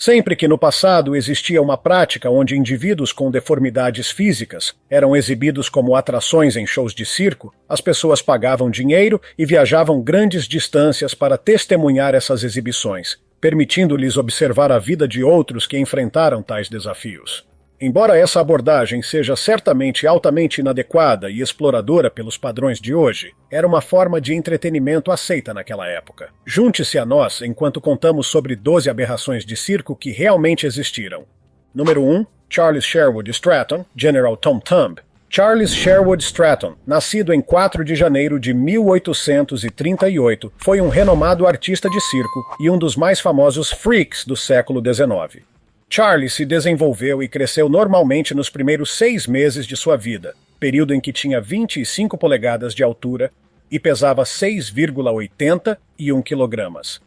Sempre que no passado existia uma prática onde indivíduos com deformidades físicas eram exibidos como atrações em shows de circo, as pessoas pagavam dinheiro e viajavam grandes distâncias para testemunhar essas exibições, permitindo-lhes observar a vida de outros que enfrentaram tais desafios. Embora essa abordagem seja certamente altamente inadequada e exploradora pelos padrões de hoje, era uma forma de entretenimento aceita naquela época. Junte-se a nós enquanto contamos sobre 12 aberrações de circo que realmente existiram. Número 1. Charles Sherwood Stratton, General Tom Thumb. Charles Sherwood Stratton, nascido em 4 de janeiro de 1838, foi um renomado artista de circo e um dos mais famosos freaks do século XIX. Charlie se desenvolveu e cresceu normalmente nos primeiros 6 meses de sua vida, período em que tinha 25 polegadas de altura e pesava 6,81 kg.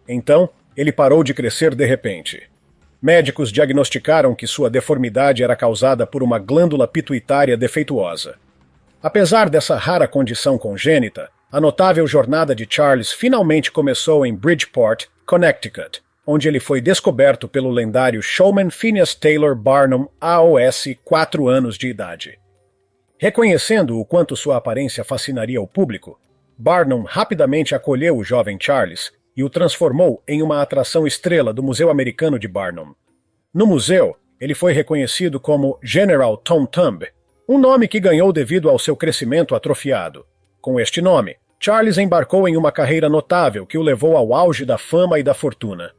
Então, ele parou de crescer de repente. Médicos diagnosticaram que sua deformidade era causada por uma glândula pituitária defeituosa. Apesar dessa rara condição congênita, a notável jornada de Charles finalmente começou em Bridgeport, Connecticut, onde ele foi descoberto pelo lendário showman Phineas Taylor Barnum aos 4 anos de idade. Reconhecendo o quanto sua aparência fascinaria o público, Barnum rapidamente acolheu o jovem Charles e o transformou em uma atração estrela do Museu Americano de Barnum. No museu, ele foi reconhecido como General Tom Thumb, um nome que ganhou devido ao seu crescimento atrofiado. Com este nome, Charles embarcou em uma carreira notável que o levou ao auge da fama e da fortuna.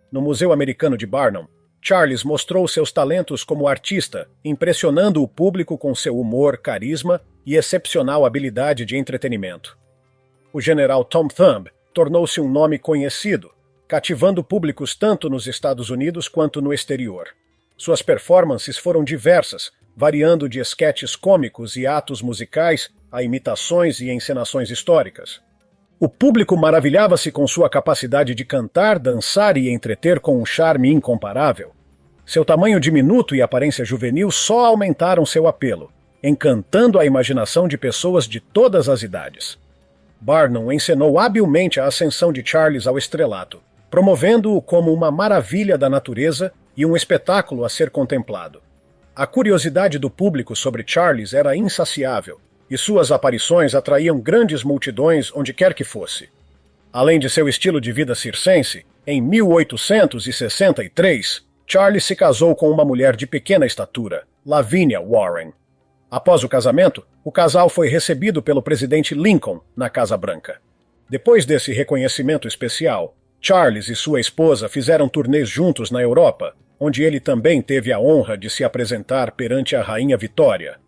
No Museu Americano de Barnum, Charles mostrou seus talentos como artista, impressionando o público com seu humor, carisma e excepcional habilidade de entretenimento. O general Tom Thumb tornou-se um nome conhecido, cativando públicos tanto nos Estados Unidos quanto no exterior. Suas performances foram diversas, variando de esquetes cômicos e atos musicais a imitações e encenações históricas. O público maravilhava-se com sua capacidade de cantar, dançar e entreter com um charme incomparável. Seu tamanho diminuto e aparência juvenil só aumentaram seu apelo, encantando a imaginação de pessoas de todas as idades. Barnum encenou habilmente a ascensão de Charles ao estrelato, promovendo-o como uma maravilha da natureza e um espetáculo a ser contemplado. A curiosidade do público sobre Charles era insaciável, e suas aparições atraíam grandes multidões onde quer que fosse. Além de seu estilo de vida circense, em 1863, Charles se casou com uma mulher de pequena estatura, Lavinia Warren. Após o casamento, o casal foi recebido pelo presidente Lincoln na Casa Branca. Depois desse reconhecimento especial, Charles e sua esposa fizeram turnês juntos na Europa, onde ele também teve a honra de se apresentar perante a Rainha Vitória.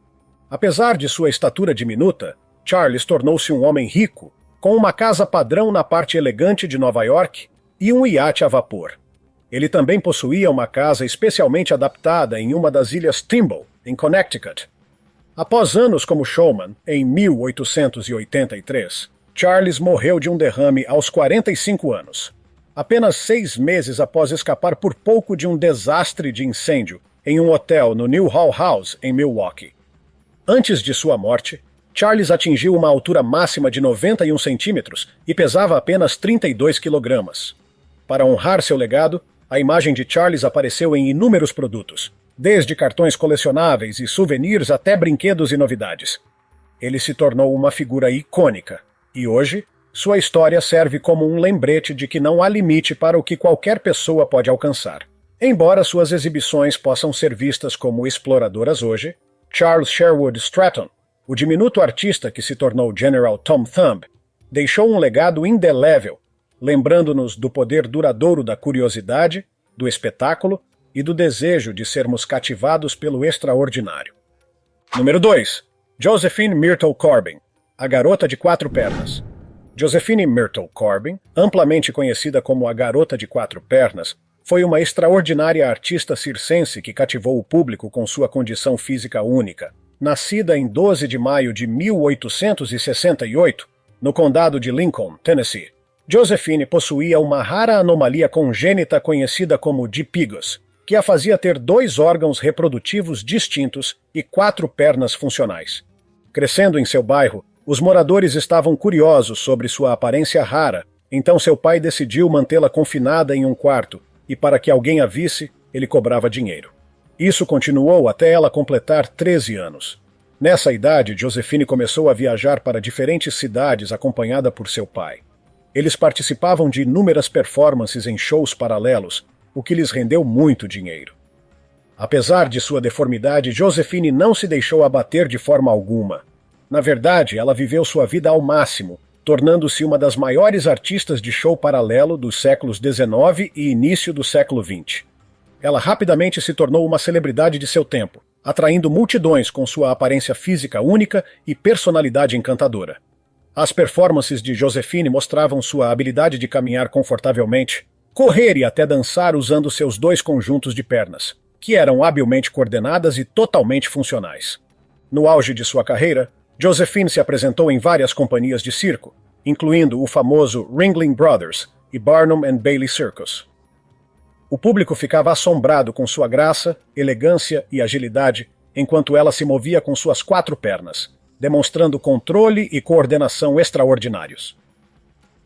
Apesar de sua estatura diminuta, Charles tornou-se um homem rico, com uma casa padrão na parte elegante de Nova York e um iate a vapor. Ele também possuía uma casa especialmente adaptada em uma das ilhas Thimble, em Connecticut. Após anos como showman, em 1883, Charles morreu de um derrame aos 45 anos. Apenas 6 meses após escapar por pouco de um desastre de incêndio em um hotel no New Hall House, em Milwaukee. Antes de sua morte, Charles atingiu uma altura máxima de 91 centímetros e pesava apenas 32 quilogramas. Para honrar seu legado, a imagem de Charles apareceu em inúmeros produtos, desde cartões colecionáveis e souvenirs até brinquedos e novidades. Ele se tornou uma figura icônica, e hoje, sua história serve como um lembrete de que não há limite para o que qualquer pessoa pode alcançar. Embora suas exibições possam ser vistas como exploradoras hoje, Charles Sherwood Stratton, o diminuto artista que se tornou General Tom Thumb, deixou um legado indelével, lembrando-nos do poder duradouro da curiosidade, do espetáculo e do desejo de sermos cativados pelo extraordinário. Número 2. Josephine Myrtle Corbin, a garota de 4 pernas. Josephine Myrtle Corbin, amplamente conhecida como a Garota de 4 Pernas, foi uma extraordinária artista circense que cativou o público com sua condição física única. Nascida em 12 de maio de 1868, no condado de Lincoln, Tennessee, Josephine possuía uma rara anomalia congênita conhecida como dipigos, que a fazia ter 2 órgãos reprodutivos distintos e 4 pernas funcionais. Crescendo em seu bairro, os moradores estavam curiosos sobre sua aparência rara, então seu pai decidiu mantê-la confinada em um quarto, e para que alguém a visse, ele cobrava dinheiro. Isso continuou até ela completar 13 anos. Nessa idade, Josephine começou a viajar para diferentes cidades acompanhada por seu pai. Eles participavam de inúmeras performances em shows paralelos, o que lhes rendeu muito dinheiro. Apesar de sua deformidade, Josephine não se deixou abater de forma alguma. Na verdade, ela viveu sua vida ao máximo, tornando-se uma das maiores artistas de show paralelo dos séculos XIX e início do século XX. Ela rapidamente se tornou uma celebridade de seu tempo, atraindo multidões com sua aparência física única e personalidade encantadora. As performances de Josephine mostravam sua habilidade de caminhar confortavelmente, correr e até dançar usando seus dois conjuntos de pernas, que eram habilmente coordenadas e totalmente funcionais. No auge de sua carreira, Josephine se apresentou em várias companhias de circo, incluindo o famoso Ringling Brothers e Barnum and Bailey Circus. O público ficava assombrado com sua graça, elegância e agilidade, enquanto ela se movia com suas 4 pernas, demonstrando controle e coordenação extraordinários.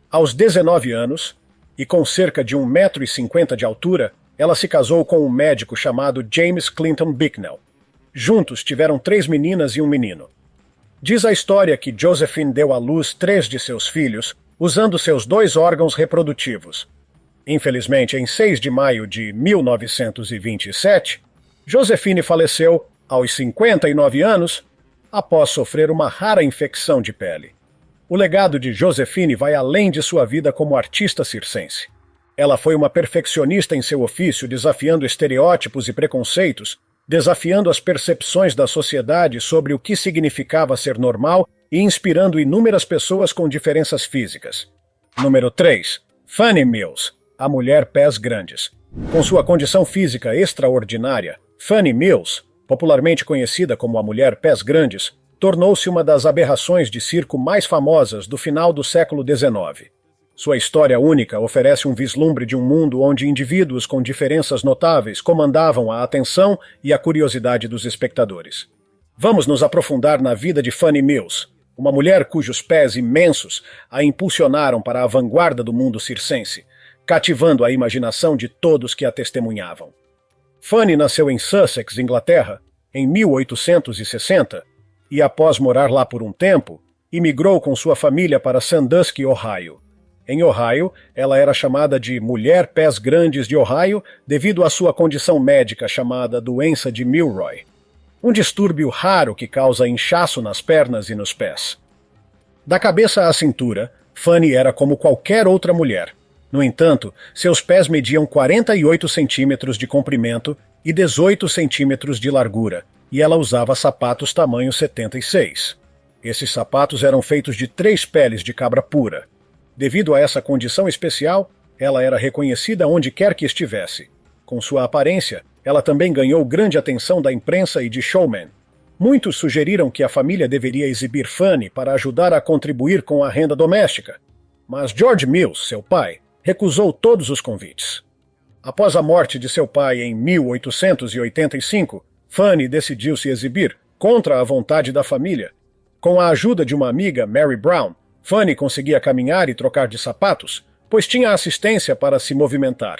Aos 19 anos, e com cerca de 1,50 m de altura, ela se casou com um médico chamado James Clinton Bicknell. Juntos tiveram 3 meninas e um menino. Diz a história que Josephine deu à luz 3 de seus filhos, usando seus 2 órgãos reprodutivos. Infelizmente, em 6 de maio de 1927, Josephine faleceu aos 59 anos, após sofrer uma rara infecção de pele. O legado de Josephine vai além de sua vida como artista circense. Ela foi uma perfeccionista em seu ofício, desafiando estereótipos e preconceitos, desafiando as percepções da sociedade sobre o que significava ser normal e inspirando inúmeras pessoas com diferenças físicas. Número 3. Fannie Mills, a mulher pés grandes. Com sua condição física extraordinária, Fannie Mills, popularmente conhecida como a mulher pés grandes, tornou-se uma das aberrações de circo mais famosas do final do século XIX. Sua história única oferece um vislumbre de um mundo onde indivíduos com diferenças notáveis comandavam a atenção e a curiosidade dos espectadores. Vamos nos aprofundar na vida de Fannie Mills, uma mulher cujos pés imensos a impulsionaram para a vanguarda do mundo circense, cativando a imaginação de todos que a testemunhavam. Fannie nasceu em Sussex, Inglaterra, em 1860, e após morar lá por um tempo, imigrou com sua família para Sandusky, Ohio. Em Ohio, ela era chamada de Mulher Pés Grandes de Ohio devido à sua condição médica chamada doença de Milroy, um distúrbio raro que causa inchaço nas pernas e nos pés. Da cabeça à cintura, Fannie era como qualquer outra mulher. No entanto, seus pés mediam 48 centímetros de comprimento e 18 centímetros de largura, e ela usava sapatos tamanho 76. Esses sapatos eram feitos de 3 peles de cabra pura. Devido a essa condição especial, ela era reconhecida onde quer que estivesse. Com sua aparência, ela também ganhou grande atenção da imprensa e de showmen. Muitos sugeriram que a família deveria exibir Fannie para ajudar a contribuir com a renda doméstica. Mas George Mills, seu pai, recusou todos os convites. Após a morte de seu pai em 1885, Fannie decidiu se exibir contra a vontade da família. Com a ajuda de uma amiga, Mary Brown, Fannie conseguia caminhar e trocar de sapatos, pois tinha assistência para se movimentar.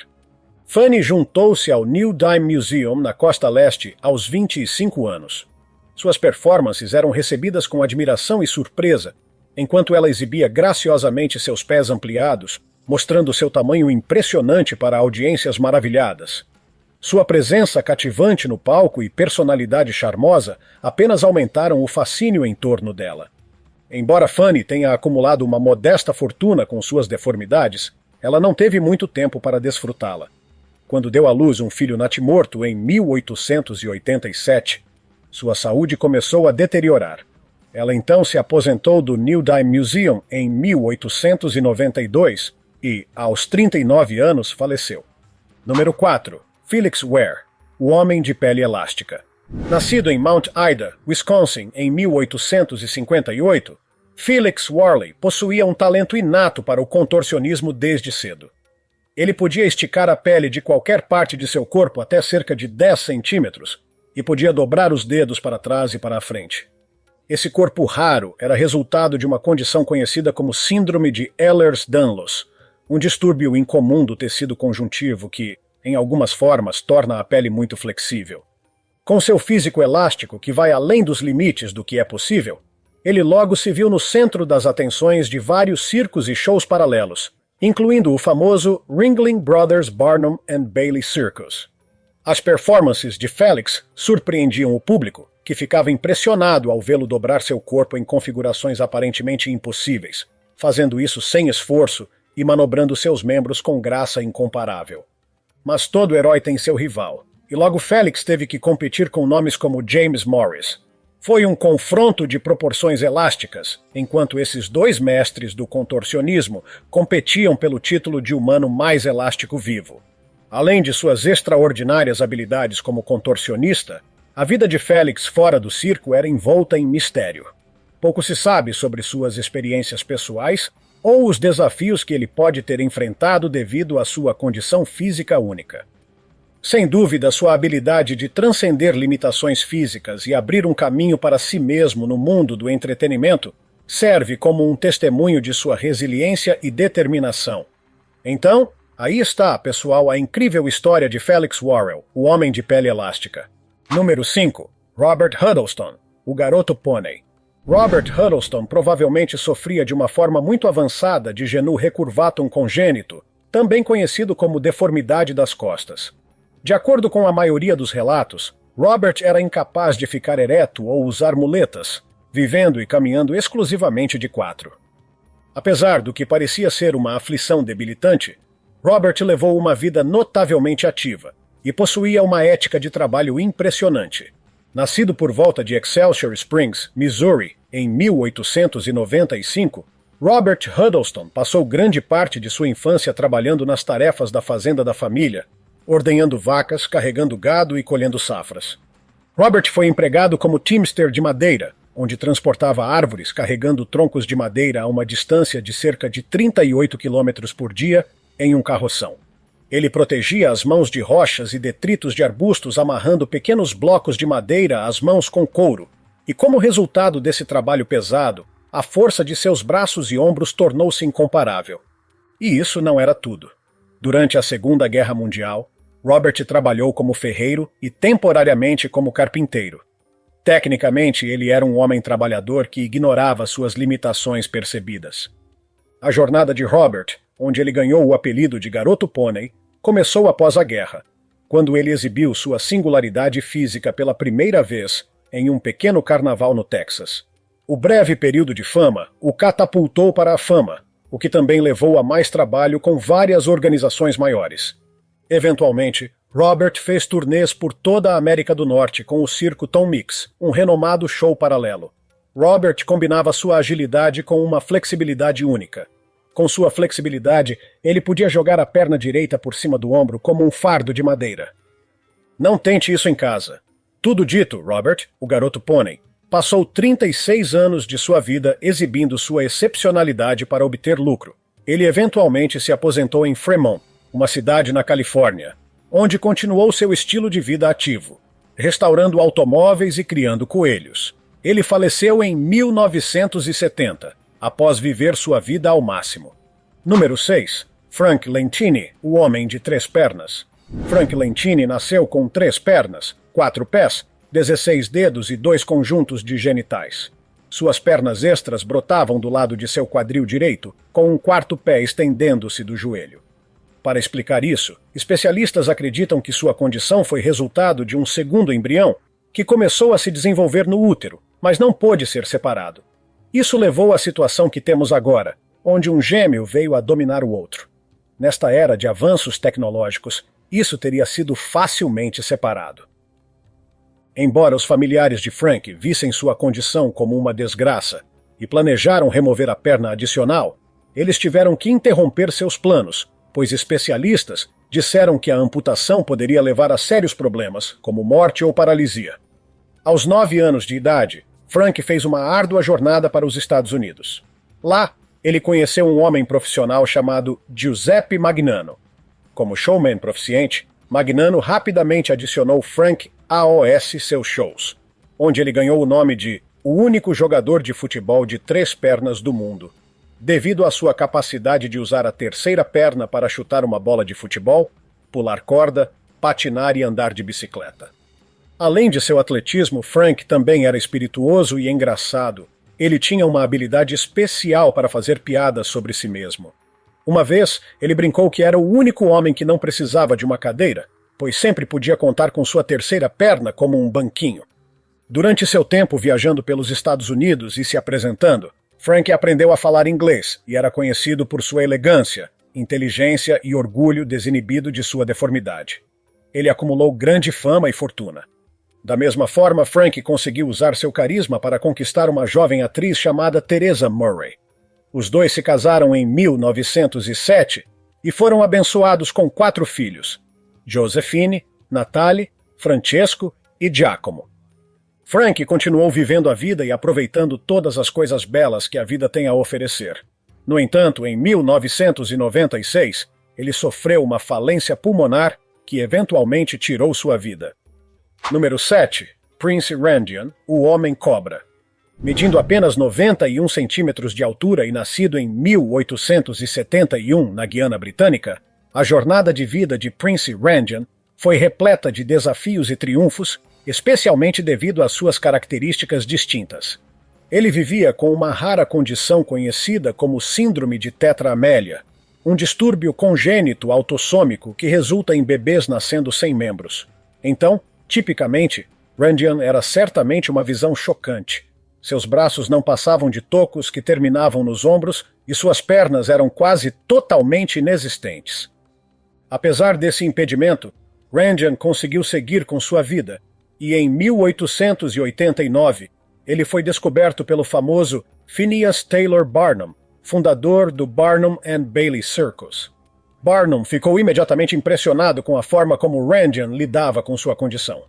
Fannie juntou-se ao New Dime Museum na costa leste aos 25 anos. Suas performances eram recebidas com admiração e surpresa, enquanto ela exibia graciosamente seus pés ampliados, mostrando seu tamanho impressionante para audiências maravilhadas. Sua presença cativante no palco e personalidade charmosa apenas aumentaram o fascínio em torno dela. Embora Fannie tenha acumulado uma modesta fortuna com suas deformidades, ela não teve muito tempo para desfrutá-la. Quando deu à luz um filho natimorto em 1887, sua saúde começou a deteriorar. Ela então se aposentou do New Dime Museum em 1892 e, aos 39 anos, faleceu. Número 4. Felix Ware, o homem de pele elástica. Nascido em Mount Ida, Wisconsin, em 1858, Felix Warley possuía um talento inato para o contorcionismo desde cedo. Ele podia esticar a pele de qualquer parte de seu corpo até cerca de 10 centímetros e podia dobrar os dedos para trás e para a frente. Esse corpo raro era resultado de uma condição conhecida como Síndrome de Ehlers-Danlos, um distúrbio incomum do tecido conjuntivo que, em algumas formas, torna a pele muito flexível. Com seu físico elástico, que vai além dos limites do que é possível, ele logo se viu no centro das atenções de vários circos e shows paralelos, incluindo o famoso Ringling Brothers Barnum and Bailey Circus. As performances de Felix surpreendiam o público, que ficava impressionado ao vê-lo dobrar seu corpo em configurações aparentemente impossíveis, fazendo isso sem esforço e manobrando seus membros com graça incomparável. Mas todo herói tem seu rival, e logo Felix teve que competir com nomes como James Morris. Foi um confronto de proporções elásticas, enquanto esses dois mestres do contorcionismo competiam pelo título de humano mais elástico vivo. Além de suas extraordinárias habilidades como contorcionista, a vida de Felix fora do circo era envolta em mistério. Pouco se sabe sobre suas experiências pessoais ou os desafios que ele pode ter enfrentado devido à sua condição física única. Sem dúvida, sua habilidade de transcender limitações físicas e abrir um caminho para si mesmo no mundo do entretenimento serve como um testemunho de sua resiliência e determinação. Então, aí está, pessoal, a incrível história de Felix Worrell, o homem de pele elástica. Número 5. Robert Huddleston, o garoto pônei. Robert Huddleston provavelmente sofria de uma forma muito avançada de genu recurvatum congênito, também conhecido como deformidade das costas. De acordo com a maioria dos relatos, Robert era incapaz de ficar ereto ou usar muletas, vivendo e caminhando exclusivamente de quatro. Apesar do que parecia ser uma aflição debilitante, Robert levou uma vida notavelmente ativa e possuía uma ética de trabalho impressionante. Nascido por volta de Excelsior Springs, Missouri, em 1895, Robert Huddleston passou grande parte de sua infância trabalhando nas tarefas da fazenda da família, ordenhando vacas, carregando gado e colhendo safras. Robert foi empregado como teamster de madeira, onde transportava árvores carregando troncos de madeira a uma distância de cerca de 38 km por dia em um carroção. Ele protegia as mãos de rochas e detritos de arbustos amarrando pequenos blocos de madeira às mãos com couro, e como resultado desse trabalho pesado, a força de seus braços e ombros tornou-se incomparável. E isso não era tudo. Durante a Segunda Guerra Mundial, Robert trabalhou como ferreiro e temporariamente como carpinteiro. Tecnicamente, ele era um homem trabalhador que ignorava suas limitações percebidas. A jornada de Robert, onde ele ganhou o apelido de Garoto Pônei, começou após a guerra, quando ele exibiu sua singularidade física pela primeira vez em um pequeno carnaval no Texas. O breve período de fama o catapultou para a fama, o que também levou a mais trabalho com várias organizações maiores. Eventualmente, Robert fez turnês por toda a América do Norte com o circo Tom Mix, um renomado show paralelo. Robert combinava sua agilidade com uma flexibilidade única. Com sua flexibilidade, ele podia jogar a perna direita por cima do ombro como um fardo de madeira. Não tente isso em casa. Tudo dito, Robert, o garoto pônei, passou 36 anos de sua vida exibindo sua excepcionalidade para obter lucro. Ele eventualmente se aposentou em Fremont, uma cidade na Califórnia, onde continuou seu estilo de vida ativo, restaurando automóveis e criando coelhos. Ele faleceu em 1970, após viver sua vida ao máximo. Número 6. Frank Lentini, o homem de 3 pernas. Frank Lentini nasceu com 3 pernas, 4 pés, 16 dedos e 2 conjuntos de genitais. Suas pernas extras brotavam do lado de seu quadril direito, com um 4º pé estendendo-se do joelho. Para explicar isso, especialistas acreditam que sua condição foi resultado de um segundo embrião que começou a se desenvolver no útero, mas não pôde ser separado. Isso levou à situação que temos agora, onde um gêmeo veio a dominar o outro. Nesta era de avanços tecnológicos, isso teria sido facilmente separado. Embora os familiares de Frank vissem sua condição como uma desgraça e planejaram remover a perna adicional, eles tiveram que interromper seus planos, pois especialistas disseram que a amputação poderia levar a sérios problemas, como morte ou paralisia. Aos 9 anos de idade, Frank fez uma árdua jornada para os Estados Unidos. Lá, ele conheceu um homem profissional chamado Giuseppe Magnano. Como showman proficiente, Magnano rapidamente adicionou Frank aos seus shows, onde ele ganhou o nome de o único jogador de futebol de 3 pernas do mundo. Devido à sua capacidade de usar a terceira perna para chutar uma bola de futebol, pular corda, patinar e andar de bicicleta. Além de seu atletismo, Frank também era espirituoso e engraçado. Ele tinha uma habilidade especial para fazer piadas sobre si mesmo. Uma vez, ele brincou que era o único homem que não precisava de uma cadeira, pois sempre podia contar com sua terceira perna como um banquinho. Durante seu tempo viajando pelos Estados Unidos e se apresentando, Frank aprendeu a falar inglês e era conhecido por sua elegância, inteligência e orgulho desinibido de sua deformidade. Ele acumulou grande fama e fortuna. Da mesma forma, Frank conseguiu usar seu carisma para conquistar uma jovem atriz chamada Teresa Murray. Os dois se casaram em 1907 e foram abençoados com 4 filhos: Josephine, Natalie, Francesco e Giacomo. Frank continuou vivendo a vida e aproveitando todas as coisas belas que a vida tem a oferecer. No entanto, em 1996, ele sofreu uma falência pulmonar que eventualmente tirou sua vida. Número 7. Prince Randian, o Homem-Cobra. Medindo apenas 91 centímetros de altura e nascido em 1871 na Guiana Britânica, a jornada de vida de Prince Randian foi repleta de desafios e triunfos, especialmente devido às suas características distintas. Ele vivia com uma rara condição conhecida como Síndrome de Tetra-Amélia, um distúrbio congênito autossômico que resulta em bebês nascendo sem membros. Então, tipicamente, Randian era certamente uma visão chocante. Seus braços não passavam de tocos que terminavam nos ombros e suas pernas eram quase totalmente inexistentes. Apesar desse impedimento, Randian conseguiu seguir com sua vida, e em 1889 ele foi descoberto pelo famoso Phineas Taylor Barnum, fundador do Barnum and Bailey Circus. Barnum ficou imediatamente impressionado com a forma como Randian lidava com sua condição.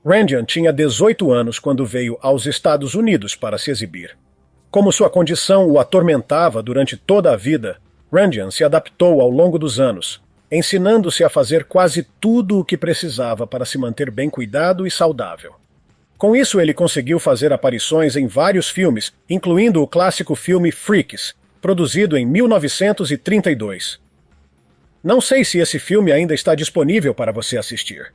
Randian tinha 18 anos quando veio aos Estados Unidos para se exibir. Como sua condição o atormentava durante toda a vida, Randian se adaptou ao longo dos anos, ensinando-se a fazer quase tudo o que precisava para se manter bem cuidado e saudável. Com isso, ele conseguiu fazer aparições em vários filmes, incluindo o clássico filme Freaks, produzido em 1932. Não sei se esse filme ainda está disponível para você assistir.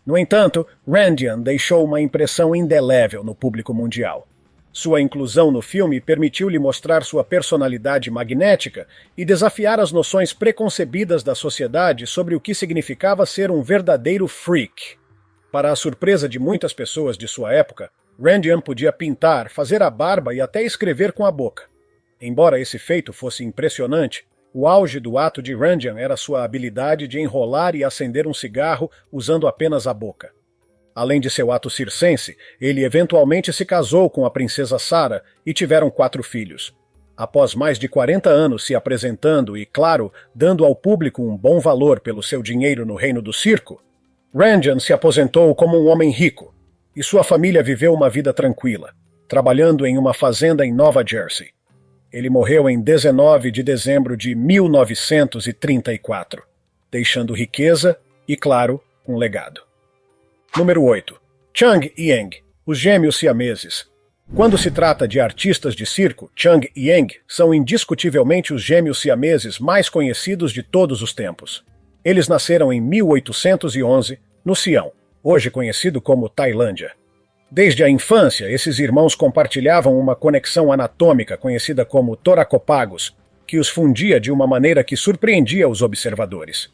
No entanto, Randian deixou uma impressão indelével no público mundial. Sua inclusão no filme permitiu-lhe mostrar sua personalidade magnética e desafiar as noções preconcebidas da sociedade sobre o que significava ser um verdadeiro freak. Para a surpresa de muitas pessoas de sua época, Randian podia pintar, fazer a barba e até escrever com a boca. Embora esse feito fosse impressionante, o auge do ato de Randian era sua habilidade de enrolar e acender um cigarro usando apenas a boca. Além de seu ato circense, ele eventualmente se casou com a princesa Sarah e tiveram 4 filhos. Após mais de 40 anos se apresentando e, claro, dando ao público um bom valor pelo seu dinheiro no reino do circo, Randian se aposentou como um homem rico, e sua família viveu uma vida tranquila, trabalhando em uma fazenda em Nova Jersey. Ele morreu em 19 de dezembro de 1934, deixando riqueza e, claro, um legado. Número 8. Chang e Eng, os gêmeos siameses. Quando se trata de artistas de circo, Chang e Eng são indiscutivelmente os gêmeos siameses mais conhecidos de todos os tempos. Eles nasceram em 1811, no Sião, hoje conhecido como Tailândia. Desde a infância, esses irmãos compartilhavam uma conexão anatômica conhecida como toracopagos, que os fundia de uma maneira que surpreendia os observadores.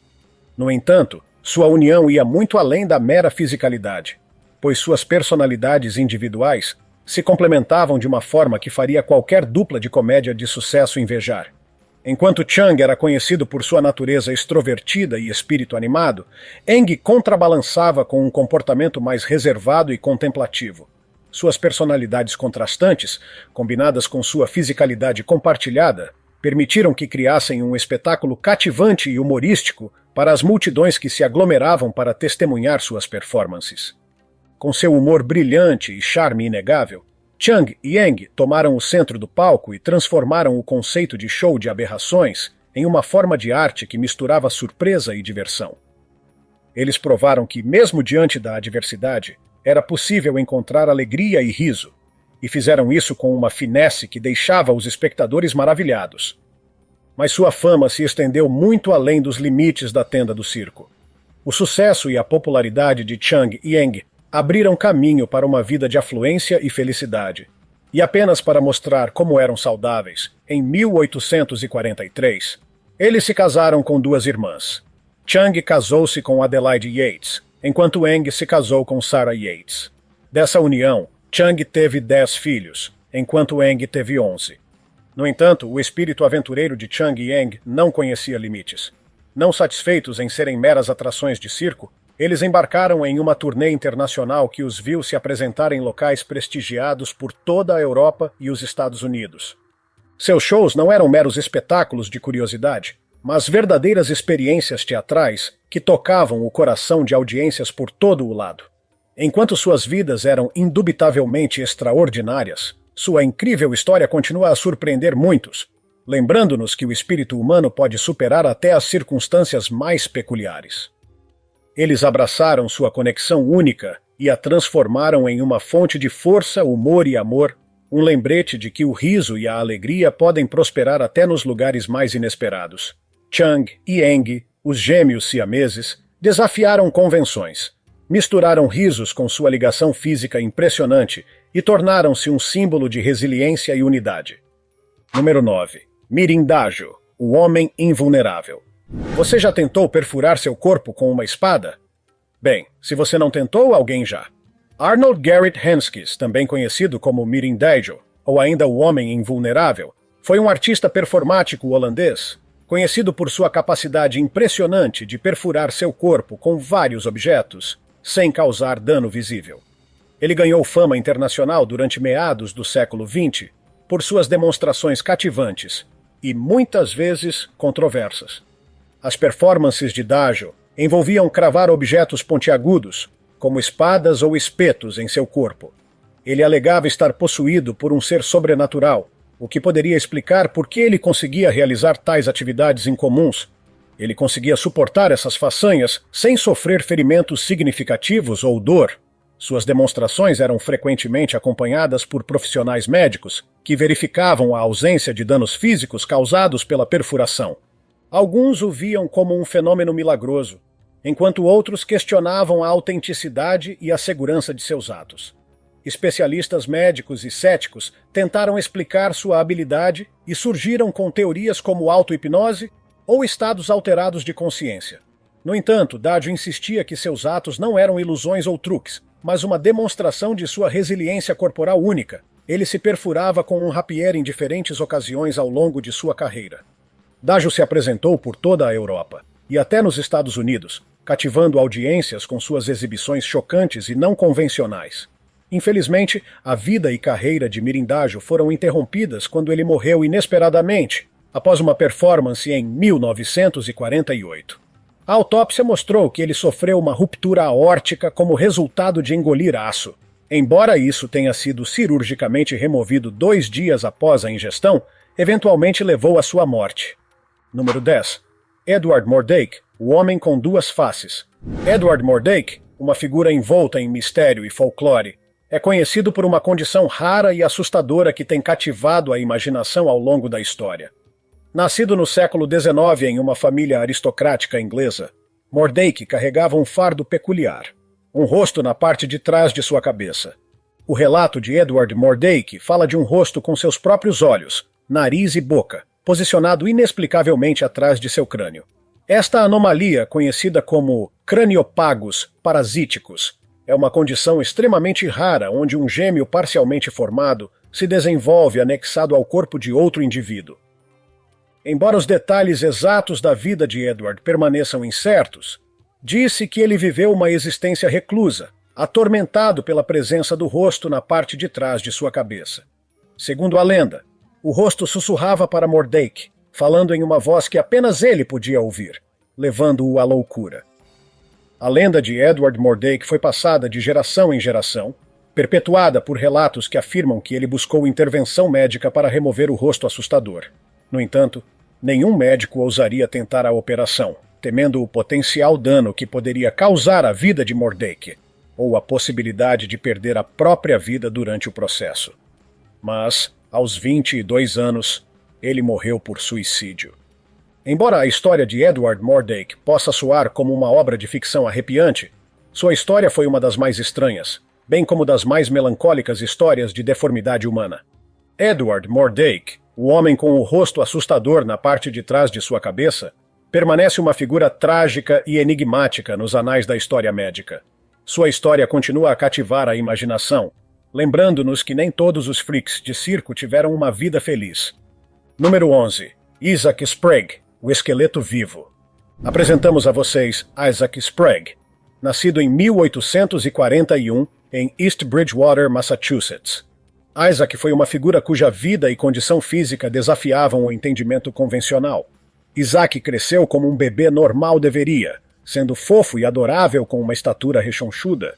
No entanto, sua união ia muito além da mera fisicalidade, pois suas personalidades individuais se complementavam de uma forma que faria qualquer dupla de comédia de sucesso invejar. Enquanto Chang era conhecido por sua natureza extrovertida e espírito animado, Eng contrabalançava com um comportamento mais reservado e contemplativo. Suas personalidades contrastantes, combinadas com sua fisicalidade compartilhada, permitiram que criassem um espetáculo cativante e humorístico para as multidões que se aglomeravam para testemunhar suas performances. Com seu humor brilhante e charme inegável, Chang e Eng tomaram o centro do palco e transformaram o conceito de show de aberrações em uma forma de arte que misturava surpresa e diversão. Eles provaram que, mesmo diante da adversidade, era possível encontrar alegria e riso, e fizeram isso com uma finesse que deixava os espectadores maravilhados. Mas sua fama se estendeu muito além dos limites da tenda do circo. O sucesso e a popularidade de Chang e Eng abriram caminho para uma vida de afluência e felicidade. E apenas para mostrar como eram saudáveis, em 1843, eles se casaram com duas irmãs. Chang casou-se com Adelaide Yates, enquanto Eng se casou com Sarah Yates. Dessa união, Chang teve 10 filhos, enquanto Eng teve 11. No entanto, o espírito aventureiro de Chang e Eng não conhecia limites. Não satisfeitos em serem meras atrações de circo, eles embarcaram em uma turnê internacional que os viu se apresentar em locais prestigiados por toda a Europa e os Estados Unidos. Seus shows não eram meros espetáculos de curiosidade, mas verdadeiras experiências teatrais que tocavam o coração de audiências por todo o lado. Enquanto suas vidas eram indubitavelmente extraordinárias, sua incrível história continua a surpreender muitos, lembrando-nos que o espírito humano pode superar até as circunstâncias mais peculiares. Eles abraçaram sua conexão única e a transformaram em uma fonte de força, humor e amor, um lembrete de que o riso e a alegria podem prosperar até nos lugares mais inesperados. Chang e Eng, os gêmeos siameses, desafiaram convenções, misturaram risos com sua ligação física impressionante e tornaram-se um símbolo de resiliência e unidade. Número 9. Mirindajo, o homem invulnerável. Você já tentou perfurar seu corpo com uma espada? Bem, se você não tentou, alguém já. Arnold Garrett Henskes, também conhecido como Mirindajo, ou ainda o Homem Invulnerável, foi um artista performático holandês, conhecido por sua capacidade impressionante de perfurar seu corpo com vários objetos, sem causar dano visível. Ele ganhou fama internacional durante meados do século XX por suas demonstrações cativantes e, muitas vezes, controversas. As performances de Dajo envolviam cravar objetos pontiagudos, como espadas ou espetos, em seu corpo. Ele alegava estar possuído por um ser sobrenatural, o que poderia explicar por que ele conseguia realizar tais atividades incomuns. Ele conseguia suportar essas façanhas sem sofrer ferimentos significativos ou dor. Suas demonstrações eram frequentemente acompanhadas por profissionais médicos, que verificavam a ausência de danos físicos causados pela perfuração. Alguns o viam como um fenômeno milagroso, enquanto outros questionavam a autenticidade e a segurança de seus atos. Especialistas médicos e céticos tentaram explicar sua habilidade e surgiram com teorias como auto-hipnose ou estados alterados de consciência. No entanto, Dajo insistia que seus atos não eram ilusões ou truques, mas uma demonstração de sua resiliência corporal única. Ele se perfurava com um rapier em diferentes ocasiões ao longo de sua carreira. Dajo se apresentou por toda a Europa, e até nos Estados Unidos, cativando audiências com suas exibições chocantes e não convencionais. Infelizmente, a vida e carreira de Mirindajo foram interrompidas quando ele morreu inesperadamente, após uma performance em 1948. A autópsia mostrou que ele sofreu uma ruptura aórtica como resultado de engolir aço. Embora isso tenha sido cirurgicamente removido 2 dias após a ingestão, eventualmente levou à sua morte. Número 10. Edward Mordake, o homem com duas faces. Edward Mordake, uma figura envolta em mistério e folclore, é conhecido por uma condição rara e assustadora que tem cativado a imaginação ao longo da história. Nascido no século XIX em uma família aristocrática inglesa, Mordake carregava um fardo peculiar, um rosto na parte de trás de sua cabeça. O relato de Edward Mordake fala de um rosto com seus próprios olhos, nariz e boca, posicionado inexplicavelmente atrás de seu crânio. Esta anomalia, conhecida como craniopagos parasíticos, é uma condição extremamente rara onde um gêmeo parcialmente formado se desenvolve anexado ao corpo de outro indivíduo. Embora os detalhes exatos da vida de Edward permaneçam incertos, disse que ele viveu uma existência reclusa, atormentado pela presença do rosto na parte de trás de sua cabeça. Segundo a lenda, o rosto sussurrava para Mordake, falando em uma voz que apenas ele podia ouvir, levando-o à loucura. A lenda de Edward Mordake foi passada de geração em geração, perpetuada por relatos que afirmam que ele buscou intervenção médica para remover o rosto assustador. No entanto, nenhum médico ousaria tentar a operação, temendo o potencial dano que poderia causar à vida de Mordake, ou a possibilidade de perder a própria vida durante o processo. Mas, aos 22 anos, ele morreu por suicídio. Embora a história de Edward Mordake possa soar como uma obra de ficção arrepiante, sua história foi uma das mais estranhas, bem como das mais melancólicas histórias de deformidade humana. Edward Mordake, o homem com o rosto assustador na parte de trás de sua cabeça, permanece uma figura trágica e enigmática nos anais da história médica. Sua história continua a cativar a imaginação, lembrando-nos que nem todos os freaks de circo tiveram uma vida feliz. Número 11. Isaac Sprague, o esqueleto vivo. Apresentamos a vocês Isaac Sprague, nascido em 1841 em East Bridgewater, Massachusetts. Isaac foi uma figura cuja vida e condição física desafiavam o entendimento convencional. Isaac cresceu como um bebê normal deveria, sendo fofo e adorável com uma estatura rechonchuda.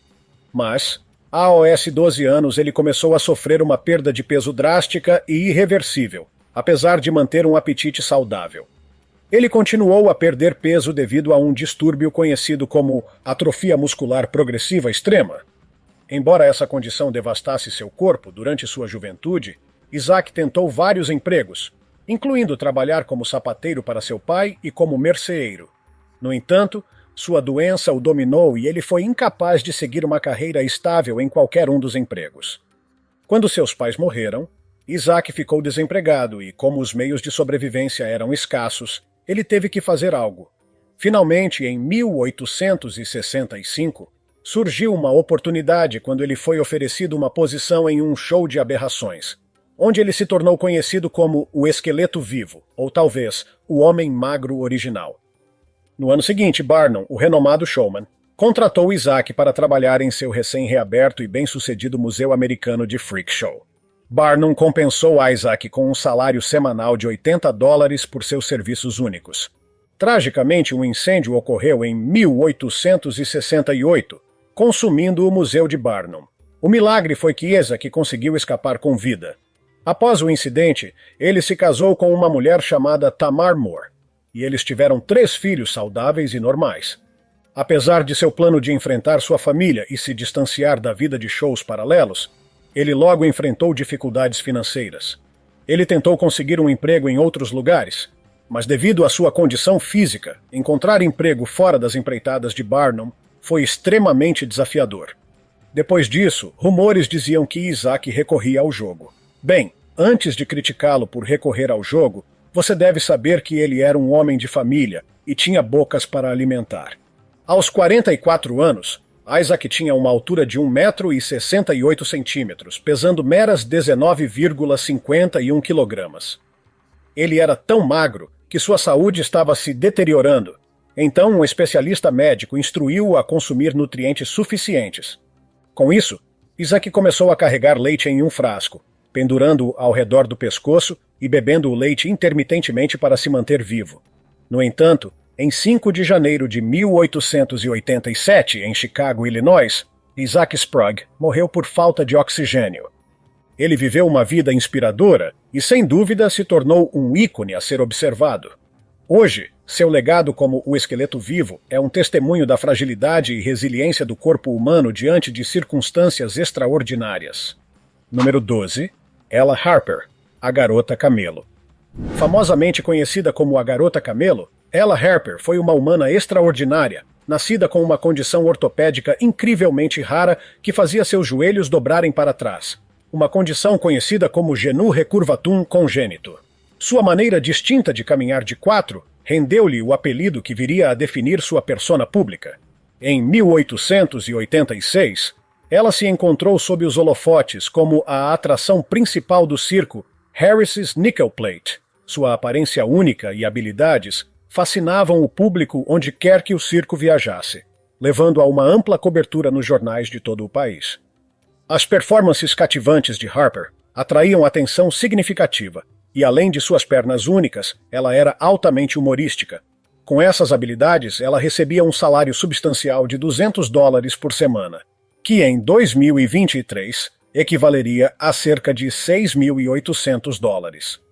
Mas, aos 12 anos, ele começou a sofrer uma perda de peso drástica e irreversível, apesar de manter um apetite saudável. Ele continuou a perder peso devido a um distúrbio conhecido como atrofia muscular progressiva extrema. Embora essa condição devastasse seu corpo durante sua juventude, Isaac tentou vários empregos, incluindo trabalhar como sapateiro para seu pai e como merceeiro. No entanto, sua doença o dominou e ele foi incapaz de seguir uma carreira estável em qualquer um dos empregos. Quando seus pais morreram, Isaac ficou desempregado e, como os meios de sobrevivência eram escassos, ele teve que fazer algo. Finalmente, em 1865, surgiu uma oportunidade quando ele foi oferecido uma posição em um show de aberrações, onde ele se tornou conhecido como o Esqueleto Vivo, ou talvez o Homem Magro Original. No ano seguinte, Barnum, o renomado showman, contratou Isaac para trabalhar em seu recém-reaberto e bem-sucedido Museu Americano de Freak Show. Barnum compensou Isaac com um salário semanal de $80 por seus serviços únicos. Tragicamente, um incêndio ocorreu em 1868, consumindo o Museu de Barnum. O milagre foi que Isaac conseguiu escapar com vida. Após o incidente, ele se casou com uma mulher chamada Tamar Moore, e eles tiveram 3 filhos saudáveis e normais. Apesar de seu plano de enfrentar sua família e se distanciar da vida de shows paralelos, ele logo enfrentou dificuldades financeiras. Ele tentou conseguir um emprego em outros lugares, mas devido à sua condição física, encontrar emprego fora das empreitadas de Barnum foi extremamente desafiador. Depois disso, rumores diziam que Isaac recorria ao jogo. Bem, antes de criticá-lo por recorrer ao jogo, você deve saber que ele era um homem de família e tinha bocas para alimentar. Aos 44 anos, Isaac tinha uma altura de 1,68 m, pesando meras 19,51 kg. Ele era tão magro que sua saúde estava se deteriorando, então um especialista médico instruiu-o a consumir nutrientes suficientes. Com isso, Isaac começou a carregar leite em um frasco, pendurando-o ao redor do pescoço e bebendo o leite intermitentemente para se manter vivo. No entanto, em 5 de janeiro de 1887, em Chicago, Illinois, Isaac Sprague morreu por falta de oxigênio. Ele viveu uma vida inspiradora e, sem dúvida, se tornou um ícone a ser observado. Hoje, seu legado como o esqueleto vivo é um testemunho da fragilidade e resiliência do corpo humano diante de circunstâncias extraordinárias. Número 12. Ella Harper, a Garota Camelo. Famosamente conhecida como a Garota Camelo, Ella Harper foi uma humana extraordinária, nascida com uma condição ortopédica incrivelmente rara que fazia seus joelhos dobrarem para trás, uma condição conhecida como genu recurvatum congênito. Sua maneira distinta de caminhar de 4 rendeu-lhe o apelido que viria a definir sua persona pública. Em 1886, ela se encontrou sob os holofotes como a atração principal do circo Harris's Nickel Plate. Sua aparência única e habilidades fascinavam o público onde quer que o circo viajasse, levando a uma ampla cobertura nos jornais de todo o país. As performances cativantes de Harper atraíam atenção significativa, e além de suas pernas únicas, ela era altamente humorística. Com essas habilidades, ela recebia um salário substancial de $200 por semana, que em 2023 equivaleria a cerca de $6.800.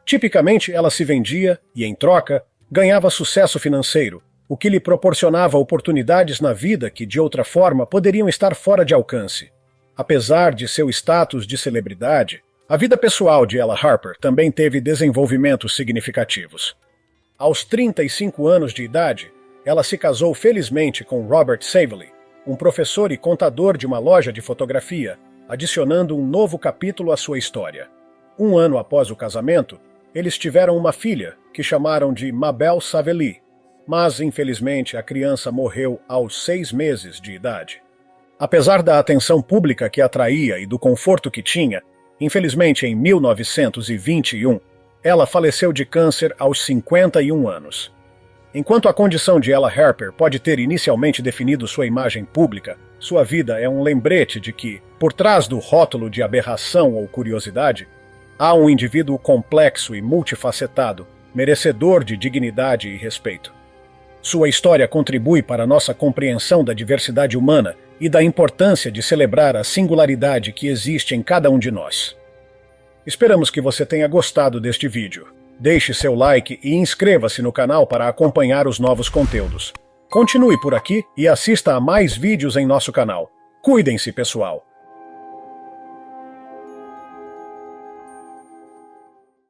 Tipicamente, ela se vendia e, em troca, ganhava sucesso financeiro, o que lhe proporcionava oportunidades na vida que, de outra forma, poderiam estar fora de alcance. Apesar de seu status de celebridade, a vida pessoal de Ella Harper também teve desenvolvimentos significativos. Aos 35 anos de idade, ela se casou felizmente com Robert Savely, um professor e contador de uma loja de fotografia, adicionando um novo capítulo à sua história. Um ano após o casamento, eles tiveram uma filha, que chamaram de Mabel Savely, mas, infelizmente, a criança morreu aos 6 meses de idade. Apesar da atenção pública que atraía e do conforto que tinha, infelizmente, em 1921, ela faleceu de câncer aos 51 anos. Enquanto a condição de Ella Harper pode ter inicialmente definido sua imagem pública, sua vida é um lembrete de que, por trás do rótulo de aberração ou curiosidade, há um indivíduo complexo e multifacetado, merecedor de dignidade e respeito. Sua história contribui para a nossa compreensão da diversidade humana e da importância de celebrar a singularidade que existe em cada um de nós. Esperamos que você tenha gostado deste vídeo. Deixe seu like e inscreva-se no canal para acompanhar os novos conteúdos. Continue por aqui e assista a mais vídeos em nosso canal. Cuidem-se, pessoal!